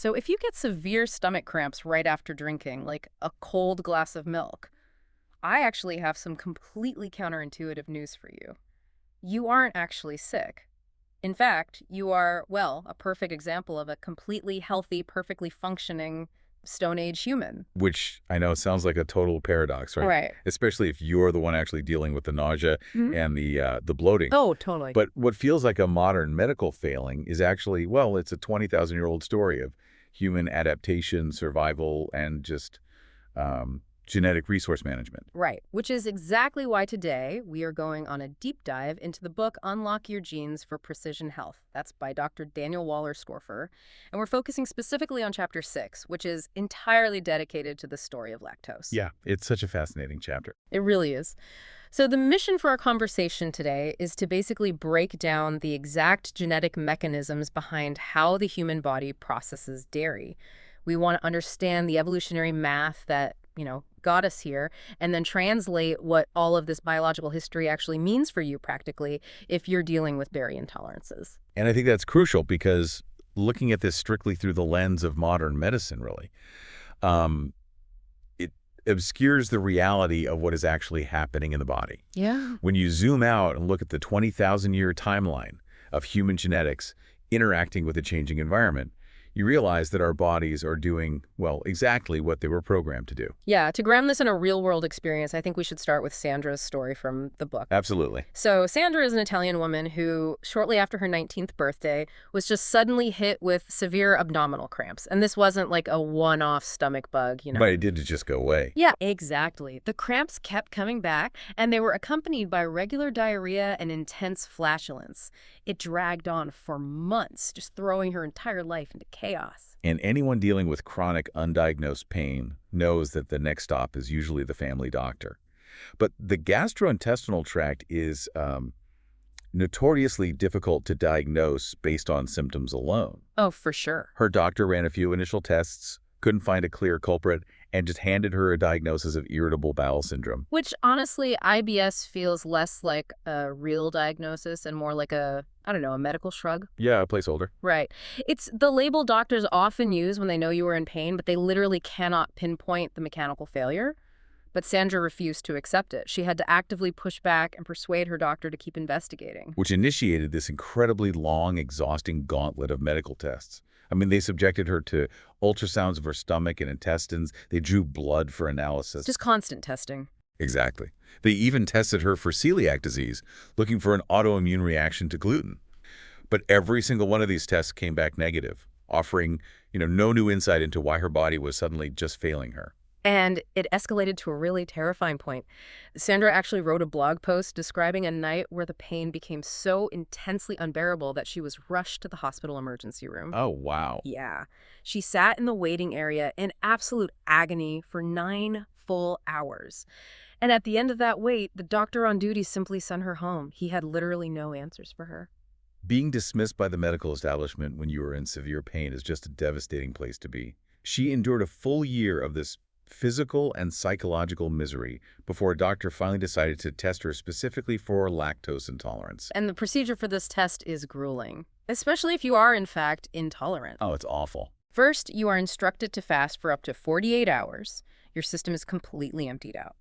So if you get severe stomach cramps right after drinking, like a cold glass of milk, I actually have some completely counterintuitive news for you. You aren't actually sick. In fact, you are, well, a perfect example of a completely healthy, perfectly functioning Stone Age human. Which I know sounds like a total paradox, right? Right. Especially if you're the one actually dealing with the nausea Mhm. and the bloating. Oh, totally. But what feels like a modern medical failing is actually, well, it's a 20,000-year-old story of human adaptation, survival, and just genetic resource management. Right, which is exactly why today we are going on a deep dive into the book Unlock Your Genes for Precision Health. That's by Dr. Daniel Wallerstorfer. And we're focusing specifically on chapter 6, which is entirely dedicated to the story of lactose. Yeah, it's such a fascinating chapter. It really is. So the mission for our conversation today is to basically break down the exact genetic mechanisms behind how the human body processes dairy. We want to understand the evolutionary math that, got us here, and then translate what all of this biological history actually means for you practically if you're dealing with dairy intolerances. And I think that's crucial because looking at this strictly through the lens of modern medicine, really, um, it obscures the reality of what is actually happening in the body. Yeah. When you zoom out and look at the 20,000-year timeline of human genetics interacting with a changing environment, you realize that our bodies are doing, well, exactly what they were programmed to do. Yeah, to ground this in a real-world experience, I think we should start with Sandra's story from the book. Absolutely. So Sandra is an Italian woman who, shortly after her 19th birthday, was just suddenly hit with severe abdominal cramps. And this wasn't like a one-off stomach bug. But it didn't just go away. Yeah, exactly. The cramps kept coming back, and they were accompanied by regular diarrhea and intense flatulence. It dragged on for months, just throwing her entire life into chaos. And anyone dealing with chronic undiagnosed pain knows that the next stop is usually the family doctor. But the gastrointestinal tract is notoriously difficult to diagnose based on symptoms alone. Oh, for sure. Her doctor ran a few initial tests, couldn't find a clear culprit, and just handed her a diagnosis of irritable bowel syndrome. Which, honestly, IBS feels less like a real diagnosis and more like a medical shrug. Yeah, a placeholder. Right. It's the label doctors often use when they know you are in pain, but they literally cannot pinpoint the mechanical failure. But Sandra refused to accept it. She had to actively push back and persuade her doctor to keep investigating. Which initiated this incredibly long, exhausting gauntlet of medical tests. I mean, they subjected her to ultrasounds of her stomach and intestines. They drew blood for analysis. Just constant testing. Exactly. They even tested her for celiac disease, looking for an autoimmune reaction to gluten. But every single one of these tests came back negative, offering, no new insight into why her body was suddenly just failing her. And it escalated to a really terrifying point. Sandra actually wrote a blog post describing a night where the pain became so intensely unbearable that she was rushed to the hospital emergency room. Oh, wow. Yeah. She sat in the waiting area in absolute agony for 9 full hours. And at the end of that wait, the doctor on duty simply sent her home. He had literally no answers for her. Being dismissed by the medical establishment when you are in severe pain is just a devastating place to be. She endured a full year of this physical and psychological misery before a doctor finally decided to test her specifically for lactose intolerance. And the procedure for this test is grueling, especially if you are, in fact, intolerant. Oh, it's awful. First, you are instructed to fast for up to 48 hours. Your system is completely emptied out.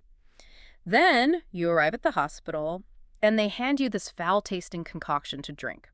Then you arrive at the hospital, and they hand you this foul-tasting concoction to drink.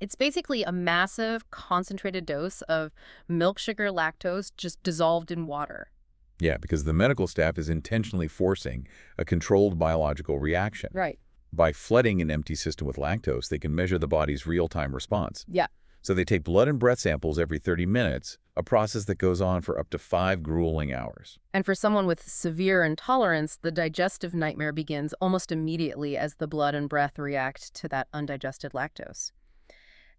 It's basically a massive, concentrated dose of milk sugar lactose just dissolved in water. Yeah, because the medical staff is intentionally forcing a controlled biological reaction. Right. By flooding an empty system with lactose, they can measure the body's real-time response. Yeah. So they take blood and breath samples every 30 minutes, a process that goes on for up to 5 grueling hours. And for someone with severe intolerance, the digestive nightmare begins almost immediately as the blood and breath react to that undigested lactose.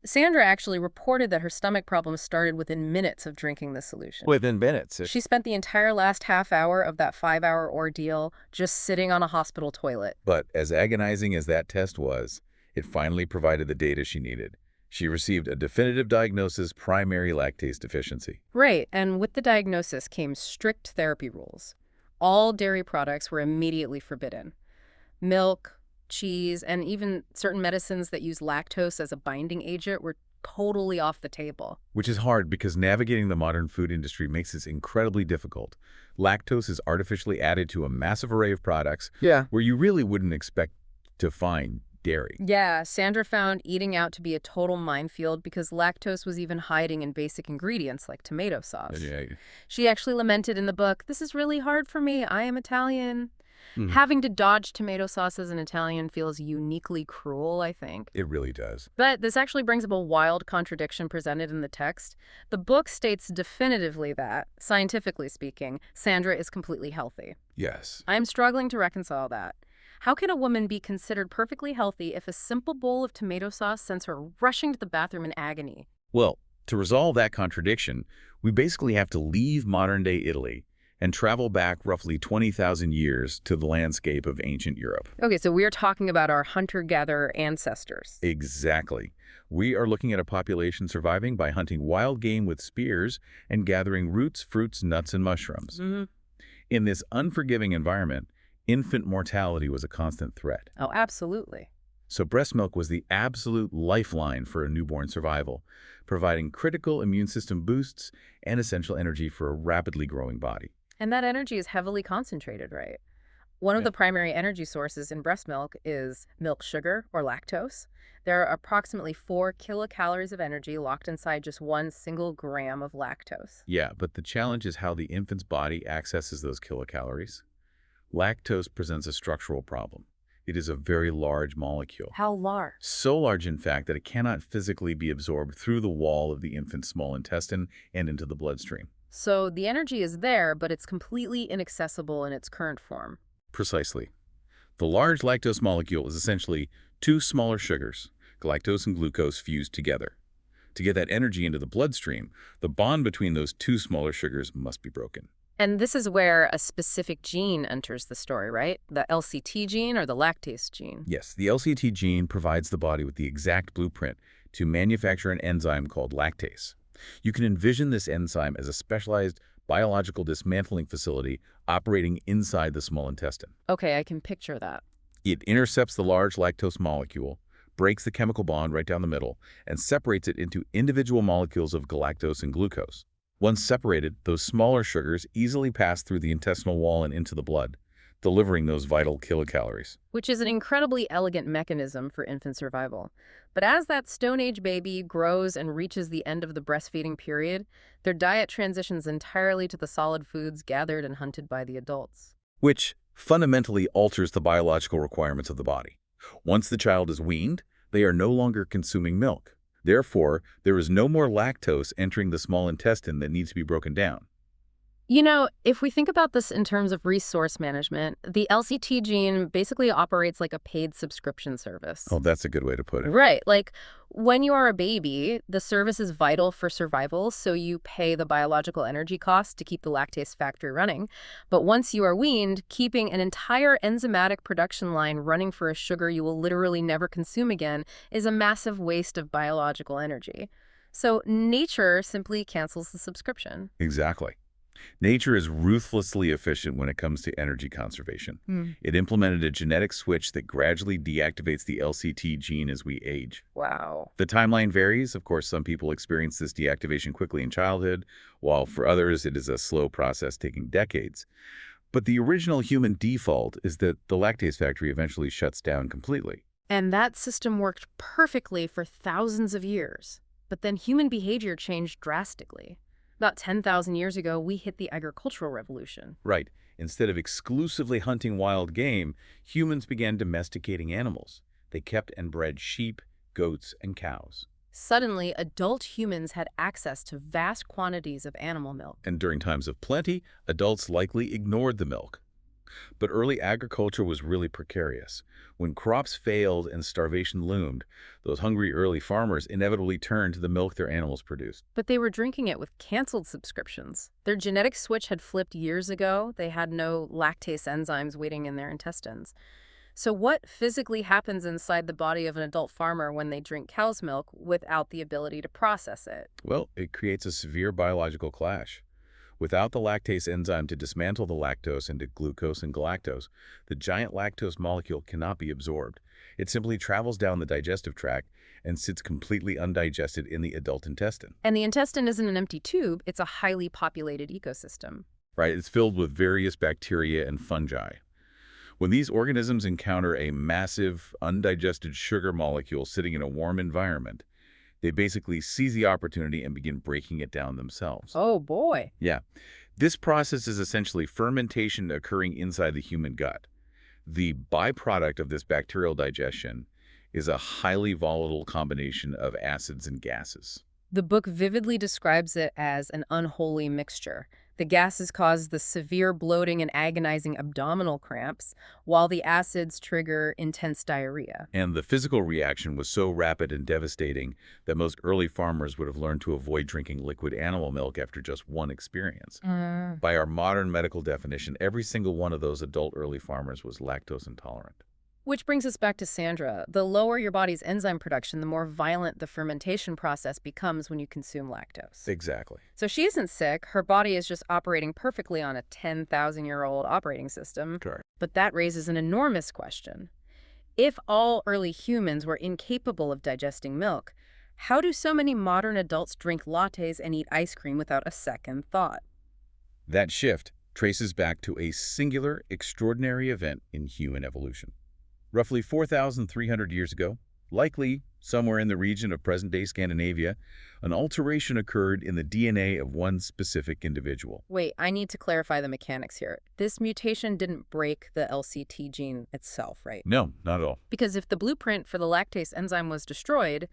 Sandra actually reported that her stomach problems started within minutes of drinking the solution. Within minutes. She spent the entire last half hour of that 5-hour ordeal just sitting on a hospital toilet. But as agonizing as that test was, it finally provided the data she needed. She received a definitive diagnosis, primary lactase deficiency. Right, and with the diagnosis came strict therapy rules. All dairy products were immediately forbidden. Milk, cheese, and even certain medicines that use lactose as a binding agent were totally off the table. Which is hard because navigating the modern food industry makes this incredibly difficult. Lactose is artificially added to a massive array of products Yeah. where you really wouldn't expect to find dairy. Yeah, Sandra found eating out to be a total minefield because lactose was even hiding in basic ingredients like tomato sauce. Yeah. She actually lamented in the book, "This is really hard for me. I am Italian." Mhm. Having to dodge tomato sauce as an Italian feels uniquely cruel, I think. It really does. But this actually brings up a wild contradiction presented in the text. The book states definitively that, scientifically speaking, Sandra is completely healthy. Yes. I am struggling to reconcile that. How can a woman be considered perfectly healthy if a simple bowl of tomato sauce sends her rushing to the bathroom in agony? Well, to resolve that contradiction, we basically have to leave modern-day Italy and travel back roughly 20,000 years to the landscape of ancient Europe. Okay, so we're talking about our hunter-gatherer ancestors. Exactly. We are looking at a population surviving by hunting wild game with spears and gathering roots, fruits, nuts, and mushrooms. In this unforgiving environment, infant mortality was a constant threat. Oh, absolutely. So breast milk was the absolute lifeline for a newborn survival, providing critical immune system boosts and essential energy for a rapidly growing body. And that energy is heavily concentrated, right? One of Yeah. the primary energy sources in breast milk is milk sugar, or lactose. There are approximately 4 kilocalories of energy locked inside just 1 single gram of lactose. Yeah, but the challenge is how the infant's body accesses those kilocalories. Lactose presents a structural problem. It is a very large molecule. How large? So large, in fact, that it cannot physically be absorbed through the wall of the infant's small intestine and into the bloodstream. So the energy is there, but it's completely inaccessible in its current form. Precisely. The large lactose molecule is essentially two smaller sugars, galactose and glucose, fused together. To get that energy into the bloodstream, the bond between those two smaller sugars must be broken. And this is where a specific gene enters the story, right? The LCT gene or the lactase gene. Yes, the LCT gene provides the body with the exact blueprint to manufacture an enzyme called lactase. You can envision this enzyme as a specialized biological dismantling facility operating inside the small intestine. Okay, I can picture that. It intercepts the large lactose molecule, breaks the chemical bond right down the middle, and separates it into individual molecules of galactose and glucose. Once separated, those smaller sugars easily pass through the intestinal wall and into the blood, delivering those vital kilocalories. Which is an incredibly elegant mechanism for infant survival. But as that Stone Age baby grows and reaches the end of the breastfeeding period, their diet transitions entirely to the solid foods gathered and hunted by the adults. Which fundamentally alters the biological requirements of the body. Once the child is weaned, they are no longer consuming milk. Therefore, there is no more lactose entering the small intestine that needs to be broken down. You know, if we think about this in terms of resource management, the LCT gene basically operates like a paid subscription service. Oh, that's a good way to put it. Right. Like when you are a baby, the service is vital for survival, so you pay the biological energy cost to keep the lactase factory running. But once you are weaned, keeping an entire enzymatic production line running for a sugar you will literally never consume again is a massive waste of biological energy. So nature simply cancels the subscription. Exactly. Nature is ruthlessly efficient when it comes to energy conservation. It implemented a genetic switch that gradually deactivates the LCT gene as we age. Wow. The timeline varies. Of course, some people experience this deactivation quickly in childhood, while for others it is a slow process taking decades. But the original human default is that the lactase factory eventually shuts down completely. And that system worked perfectly for thousands of years. But then human behavior changed drastically. About 10,000 years ago, we hit the agricultural revolution. Right. Instead of exclusively hunting wild game, humans began domesticating animals. They kept and bred sheep, goats, and cows. Suddenly, adult humans had access to vast quantities of animal milk. And during times of plenty, adults likely ignored the milk. But early agriculture was really precarious. When crops failed and starvation loomed, those hungry early farmers inevitably turned to the milk their animals produced. But they were drinking it with canceled subscriptions. Their genetic switch had flipped years ago. They had no lactase enzymes waiting in their intestines. So what physically happens inside the body of an adult farmer when they drink cow's milk without the ability to process it? Well, it creates a severe biological clash. Without the lactase enzyme to dismantle the lactose into glucose and galactose, the giant lactose molecule cannot be absorbed. It simply travels down the digestive tract and sits completely undigested in the adult intestine. And the intestine isn't an empty tube, it's a highly populated ecosystem. Right? It's filled with various bacteria and fungi. When these organisms encounter a massive, undigested sugar molecule sitting in a warm environment, they basically seize the opportunity and begin breaking it down themselves. Oh boy. Yeah. This process is essentially fermentation occurring inside the human gut. The byproduct of this bacterial digestion is a highly volatile combination of acids and gases. The book vividly describes it as an unholy mixture. The gases cause the severe bloating and agonizing abdominal cramps, while the acids trigger intense diarrhea. And the physical reaction was so rapid and devastating that most early farmers would have learned to avoid drinking liquid animal milk after just one experience. By our modern medical definition, every single one of those adult early farmers was lactose intolerant. Which brings us back to Sandra. The lower your body's enzyme production, the more violent the fermentation process becomes when you consume lactose. Exactly. So she isn't sick. Her body is just operating perfectly on a 10,000-year-old operating system. Correct. But that raises an enormous question. If all early humans were incapable of digesting milk, how do so many modern adults drink lattes and eat ice cream without a second thought? That shift traces back to a singular, extraordinary event in human evolution. Roughly 4,300 years ago, likely somewhere in the region of present-day Scandinavia, an alteration occurred in the DNA of one specific individual. Wait, I need to clarify the mechanics here. This mutation didn't break the LCT gene itself, right? No, not at all. Because if the blueprint for the lactase enzyme was destroyed,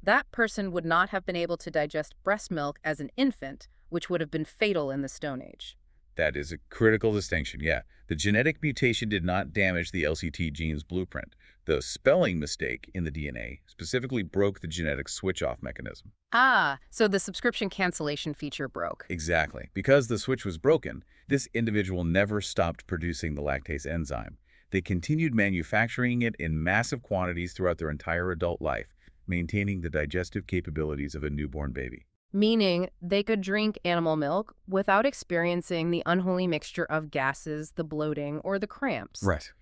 that person would not have been able to digest breast milk as an infant, which would have been fatal in the Stone Age. That is a critical distinction, yeah. The genetic mutation did not damage the LCT gene's blueprint. The spelling mistake in the DNA specifically broke the genetic switch-off mechanism. Ah, so the subscription cancellation feature broke. Exactly. Because the switch was broken, this individual never stopped producing the lactase enzyme. They continued manufacturing it in massive quantities throughout their entire adult life, maintaining the digestive capabilities of a newborn baby. Meaning they could drink animal milk without experiencing the unholy mixture of gases, the bloating, or the cramps. Right.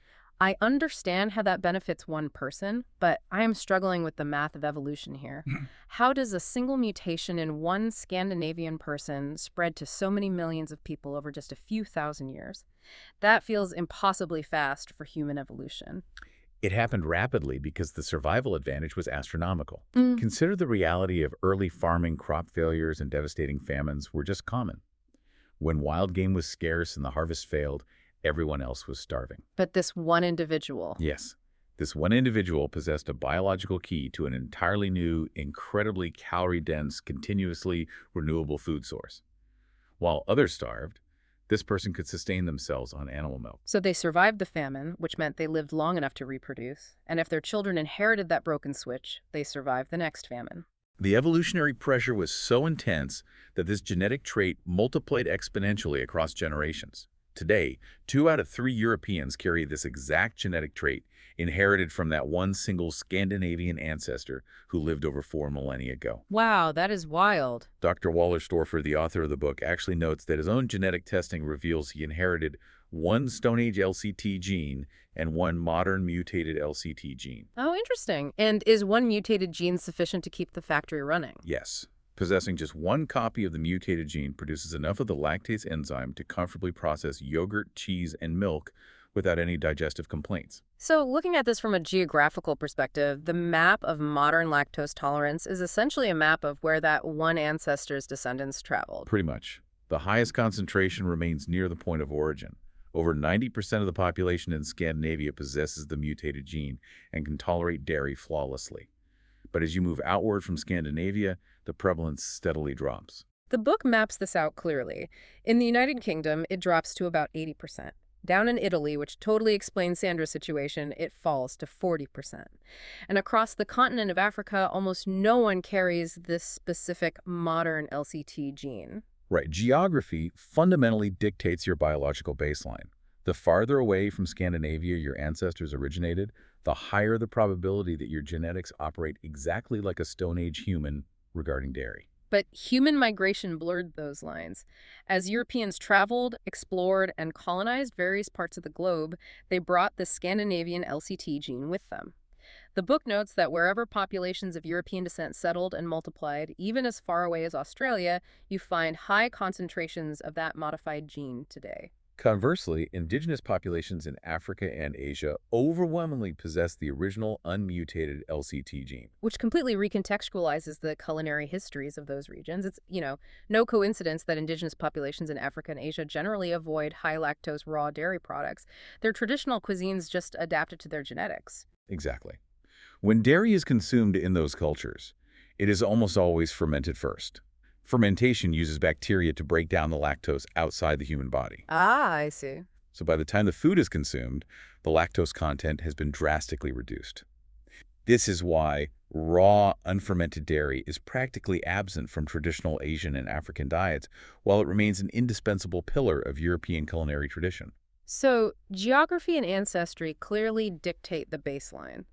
I understand how that benefits one person, but I am struggling with the math of evolution here. How does a single mutation in one Scandinavian person spread to so many millions of people over just a few thousand years? That feels impossibly fast for human evolution. It happened rapidly because the survival advantage was astronomical. Consider the reality of early farming crop failures and devastating famines were just common. When wild game was scarce and the harvest failed, everyone else was starving. But this one individual. Yes, this one individual possessed a biological key to an entirely new, incredibly calorie-dense, continuously renewable food source. While others starved, this person could sustain themselves on animal milk. So they survived the famine, which meant they lived long enough to reproduce. And if their children inherited that broken switch, they survived the next famine. The evolutionary pressure was so intense that this genetic trait multiplied exponentially across generations. Today, 2 out of 3 Europeans carry this exact genetic trait, inherited from that one single Scandinavian ancestor who lived over 4 millennia ago. Wow, that is wild. Dr. Wallerstorfer, the author of the book, actually notes that his own genetic testing reveals he inherited 1 Stone Age LCT gene and 1 modern mutated LCT gene. Oh, interesting. And is 1 mutated gene sufficient to keep the factory running? Yes. Possessing just 1 copy of the mutated gene produces enough of the lactase enzyme to comfortably process yogurt, cheese, and milk without any digestive complaints. So looking at this from a geographical perspective, the map of modern lactose tolerance is essentially a map of where that one ancestor's descendants traveled. Pretty much. The highest concentration remains near the point of origin. Over 90% of the population in Scandinavia possesses the mutated gene and can tolerate dairy flawlessly. But as you move outward from Scandinavia, the prevalence steadily drops. The book maps this out clearly. In the United Kingdom, it drops to about 80%. Down in Italy, which totally explains Sandra's situation, it falls to 40%. And across the continent of Africa, almost no one carries this specific modern LCT gene. Right. Geography fundamentally dictates your biological baseline. The farther away from Scandinavia your ancestors originated, the higher the probability that your genetics operate exactly like a Stone Age human regarding dairy. But human migration blurred those lines. As Europeans traveled, explored, and colonized various parts of the globe, they brought the Scandinavian LCT gene with them. The book notes that wherever populations of European descent settled and multiplied, even as far away as Australia, you find high concentrations of that modified gene today. Conversely, indigenous populations in Africa and Asia overwhelmingly possess the original unmutated LCT gene. Which completely recontextualizes the culinary histories of those regions. It's no coincidence that indigenous populations in Africa and Asia generally avoid high lactose raw dairy products. Their traditional cuisines just adapted to their genetics. Exactly. When dairy is consumed in those cultures, it is almost always fermented first. Fermentation uses bacteria to break down the lactose outside the human body. Ah, I see. So by the time the food is consumed, the lactose content has been drastically reduced. This is why raw, unfermented dairy is practically absent from traditional Asian and African diets, while it remains an indispensable pillar of European culinary tradition. So, geography and ancestry clearly dictate the baseline.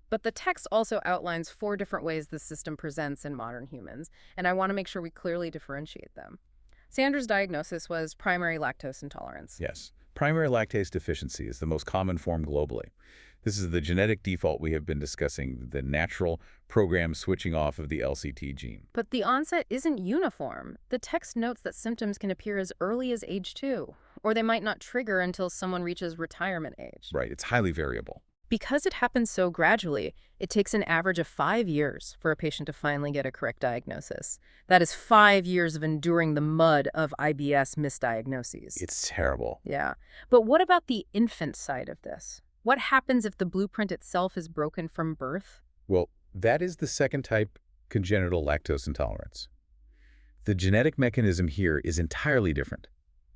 But the text also outlines 4 different ways the system presents in modern humans, and I want to make sure we clearly differentiate them. Sandra's diagnosis was primary lactose intolerance. Yes, primary lactase deficiency is the most common form globally. This is the genetic default we have been discussing, the natural program switching off of the LCT gene. But the onset isn't uniform. The text notes that symptoms can appear as early as age 2, or they might not trigger until someone reaches retirement age. Right, it's highly variable. Because it happens so gradually, it takes an average of 5 years for a patient to finally get a correct diagnosis. That is 5 years of enduring the mud of IBS misdiagnoses. It's terrible. Yeah. But what about the infant side of this? What happens if the blueprint itself is broken from birth? Well, that is the second type, congenital lactose intolerance. The genetic mechanism here is entirely different.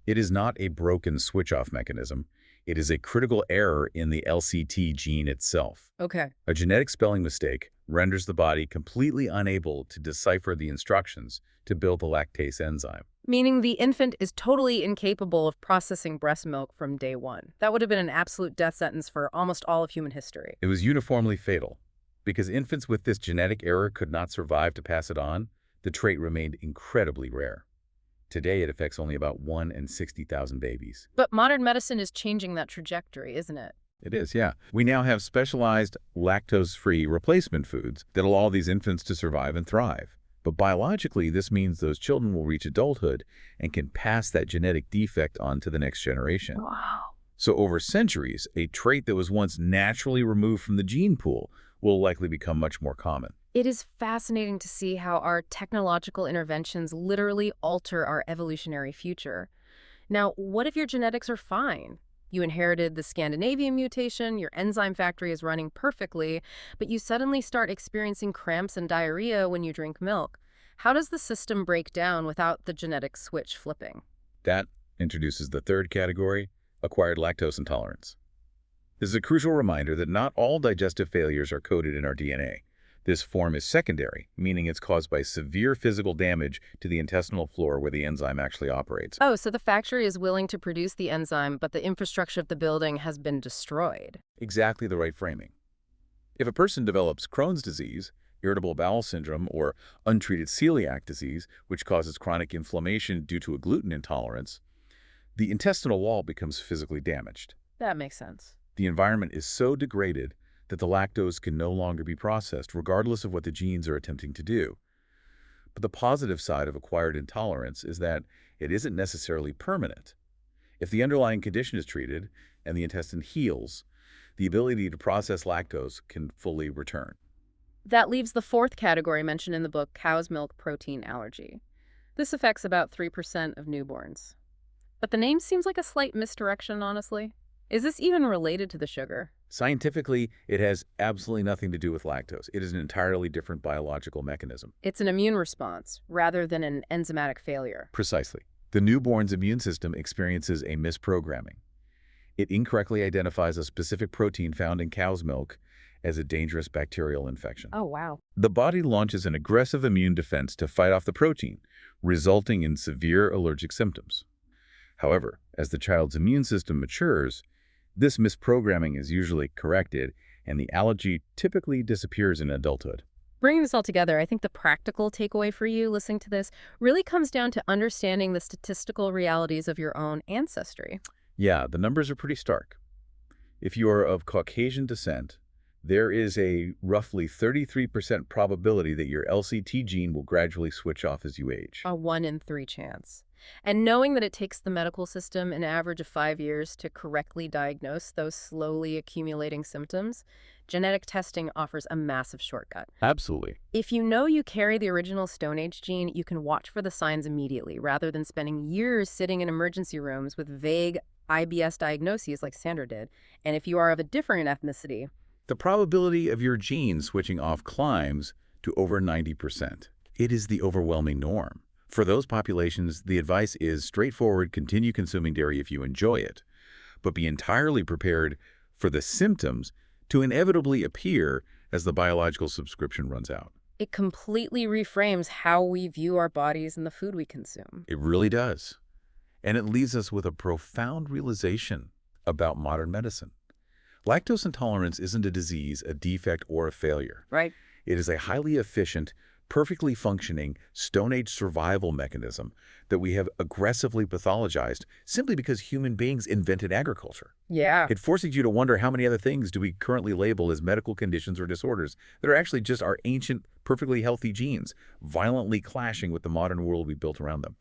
It is not a broken switch-off mechanism. It is a critical error in the LCT gene itself. Okay. A genetic spelling mistake renders the body completely unable to decipher the instructions to build the lactase enzyme. Meaning the infant is totally incapable of processing breast milk from day one. That would have been an absolute death sentence for almost all of human history. It was uniformly fatal. Because infants with this genetic error could not survive to pass it on, the trait remained incredibly rare. Today, it affects only about 1 in 60,000 babies. But modern medicine is changing that trajectory, isn't it? It is, yeah. We now have specialized lactose-free replacement foods that allow these infants to survive and thrive. But biologically, this means those children will reach adulthood and can pass that genetic defect on to the next generation. Wow. So over centuries, a trait that was once naturally removed from the gene pool will likely become much more common. It is fascinating to see how our technological interventions literally alter our evolutionary future. Now, what if your genetics are fine? You inherited the Scandinavian mutation, your enzyme factory is running perfectly, but you suddenly start experiencing cramps and diarrhea when you drink milk. How does the system break down without the genetic switch flipping? That introduces the third category, acquired lactose intolerance. This is a crucial reminder that not all digestive failures are coded in our DNA. This form is secondary, meaning it's caused by severe physical damage to the intestinal floor where the enzyme actually operates. Oh, so the factory is willing to produce the enzyme, but the infrastructure of the building has been destroyed. Exactly the right framing. If a person develops Crohn's disease, irritable bowel syndrome, or untreated celiac disease, which causes chronic inflammation due to a gluten intolerance, the intestinal wall becomes physically damaged. That makes sense. The environment is so degraded that the lactose can no longer be processed, regardless of what the genes are attempting to do. But the positive side of acquired intolerance is that it isn't necessarily permanent. If the underlying condition is treated and the intestine heals, the ability to process lactose can fully return. That leaves the fourth category mentioned in the book, cow's milk protein allergy. This affects about 3% of newborns. But the name seems like a slight misdirection, honestly. Is this even related to the sugar? Scientifically, it has absolutely nothing to do with lactose. It is an entirely different biological mechanism. It's an immune response, rather than an enzymatic failure. Precisely. The newborn's immune system experiences a misprogramming. It incorrectly identifies a specific protein found in cow's milk as a dangerous bacterial infection. Oh, wow. The body launches an aggressive immune defense to fight off the protein, resulting in severe allergic symptoms. However, as the child's immune system matures, this misprogramming is usually corrected, and the allergy typically disappears in adulthood. Bringing this all together, I think the practical takeaway for you listening to this really comes down to understanding the statistical realities of your own ancestry. Yeah, the numbers are pretty stark. If you are of Caucasian descent, there is a roughly 33% probability that your LCT gene will gradually switch off as you age. A 1 in 3 chance. And knowing that it takes the medical system an average of 5 years to correctly diagnose those slowly accumulating symptoms, genetic testing offers a massive shortcut. Absolutely. If you know you carry the original Stone Age gene, you can watch for the signs immediately rather than spending years sitting in emergency rooms with vague IBS diagnoses like Sandra did. And if you are of a different ethnicity, The probability of your gene switching off climbs to over 90%. It is the overwhelming norm. For those populations, the advice is straightforward: continue consuming dairy if you enjoy it, but be entirely prepared for the symptoms to inevitably appear as the biological subscription runs out. it completely reframes how we view our bodies and the food we consume. It really does. And it leaves us with a profound realization about modern medicine. Lactose intolerance isn't a disease, a defect, or a failure. Right. It is a highly efficient, perfectly functioning Stone Age survival mechanism that we have aggressively pathologized simply because human beings invented agriculture. Yeah. It forces you to wonder, how many other things do we currently label as medical conditions or disorders that are actually just our ancient, perfectly healthy genes, violently clashing with the modern world we built around them?